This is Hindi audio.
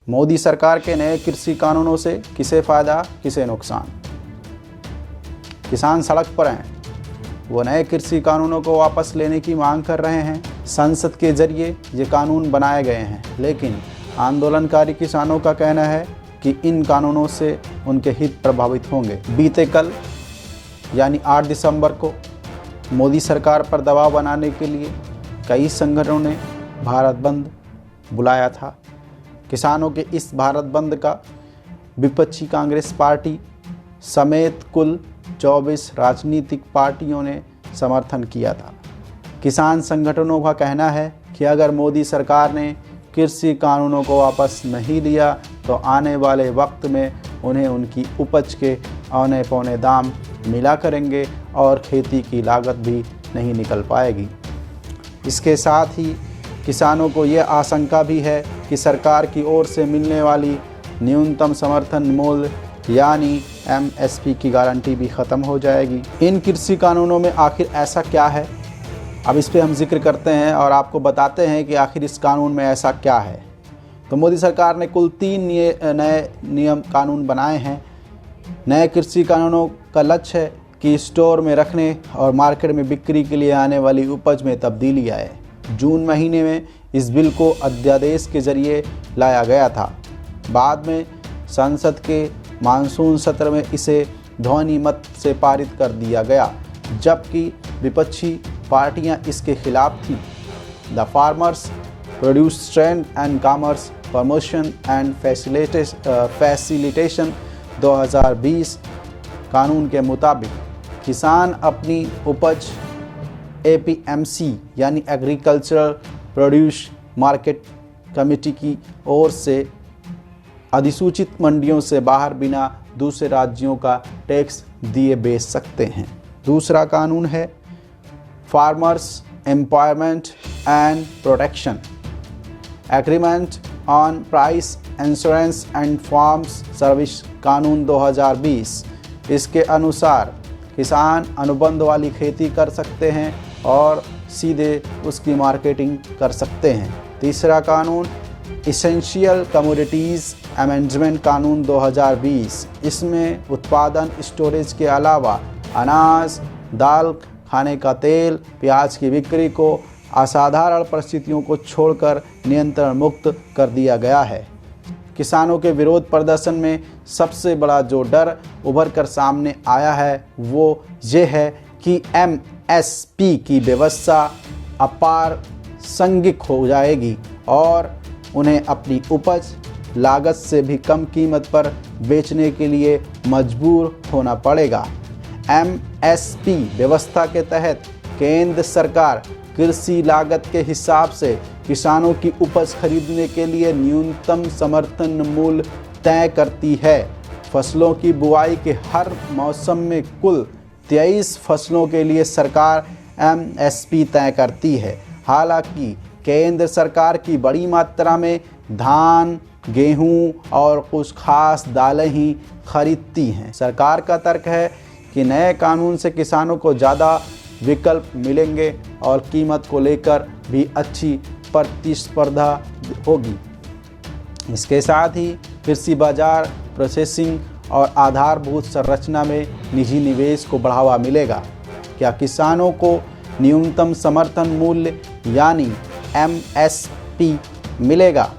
मोदी सरकार के नए कृषि कानूनों से किसे फ़ायदा किसे नुकसान। किसान सड़क पर हैं, वो नए कृषि कानूनों को वापस लेने की मांग कर रहे हैं। संसद के जरिए ये कानून बनाए गए हैं, लेकिन आंदोलनकारी किसानों का कहना है कि इन कानूनों से उनके हित प्रभावित होंगे। बीते कल यानी 8 दिसंबर को मोदी सरकार पर दबाव बनाने के लिए कई संगठनों ने भारत बंद बुलाया था। किसानों के इस भारत बंद का विपक्षी कांग्रेस पार्टी समेत कुल 24 राजनीतिक पार्टियों ने समर्थन किया था। किसान संगठनों का कहना है कि अगर मोदी सरकार ने कृषि कानूनों को वापस नहीं लिया तो आने वाले वक्त में उन्हें उनकी उपज के औने पौने दाम मिला करेंगे और खेती की लागत भी नहीं निकल पाएगी। इसके साथ ही किसानों को यह आशंका भी है कि सरकार की ओर से मिलने वाली न्यूनतम समर्थन मूल्य यानी MSP की गारंटी भी ख़त्म हो जाएगी। इन कृषि कानूनों में आखिर ऐसा क्या है, अब इस पे हम जिक्र करते हैं और आपको बताते हैं कि आखिर इस कानून में ऐसा क्या है। तो मोदी सरकार ने कुल 3 नए नियम कानून बनाए हैं। नए कृषि कानूनों का लक्ष्य है कि स्टोर में रखने और मार्केट में बिक्री के लिए आने वाली उपज में तब्दीली आए। जून महीने में इस बिल को अध्यादेश के जरिए लाया गया था। बाद में संसद के मानसून सत्र में इसे ध्वनि मत से पारित कर दिया गया, जबकि विपक्षी पार्टियां इसके खिलाफ थीं। The farmers produce trade and commerce promotion and facilitation 2020 कानून के मुताबिक किसान अपनी उपज APMC यानी एग्रीकल्चरल प्रोड्यूस मार्केट कमेटी की ओर से अधिसूचित मंडियों से बाहर बिना दूसरे राज्यों का टैक्स दिए बेच सकते हैं। दूसरा कानून है farmers empowerment and protection agreement on price insurance and farms service कानून 2020। इसके अनुसार किसान अनुबंध वाली खेती कर सकते हैं और सीधे उसकी मार्केटिंग कर सकते हैं। तीसरा कानून इसेंशियल कमोडिटीज़ अमेंडमेंट कानून 2020। इसमें उत्पादन स्टोरेज के अलावा अनाज, दाल, खाने का तेल, प्याज की बिक्री को असाधारण परिस्थितियों को छोड़कर नियंत्रण मुक्त कर दिया गया है। किसानों के विरोध प्रदर्शन में सबसे बड़ा जो डर उभर कर सामने आया है वो ये है कि MSP की व्यवस्था अप्रासंगिक हो जाएगी और उन्हें अपनी उपज लागत से भी कम कीमत पर बेचने के लिए मजबूर होना पड़ेगा। MSP व्यवस्था के तहत केंद्र सरकार कृषि लागत के हिसाब से किसानों की उपज खरीदने के लिए न्यूनतम समर्थन मूल्य तय करती है। फसलों की बुआई के हर मौसम में कुल 23 फसलों के लिए सरकार MSP तय करती है। हालांकि केंद्र सरकार की बड़ी मात्रा में धान, गेहूं और कुछ खास दालें ही खरीदती हैं। सरकार का तर्क है कि नए कानून से किसानों को ज़्यादा विकल्प मिलेंगे और कीमत को लेकर भी अच्छी प्रतिस्पर्धा होगी। इसके साथ ही कृषि बाजार, प्रोसेसिंग और आधारभूत संरचना में निजी निवेश को बढ़ावा मिलेगा। क्या किसानों को न्यूनतम समर्थन मूल्य यानी MSP मिलेगा?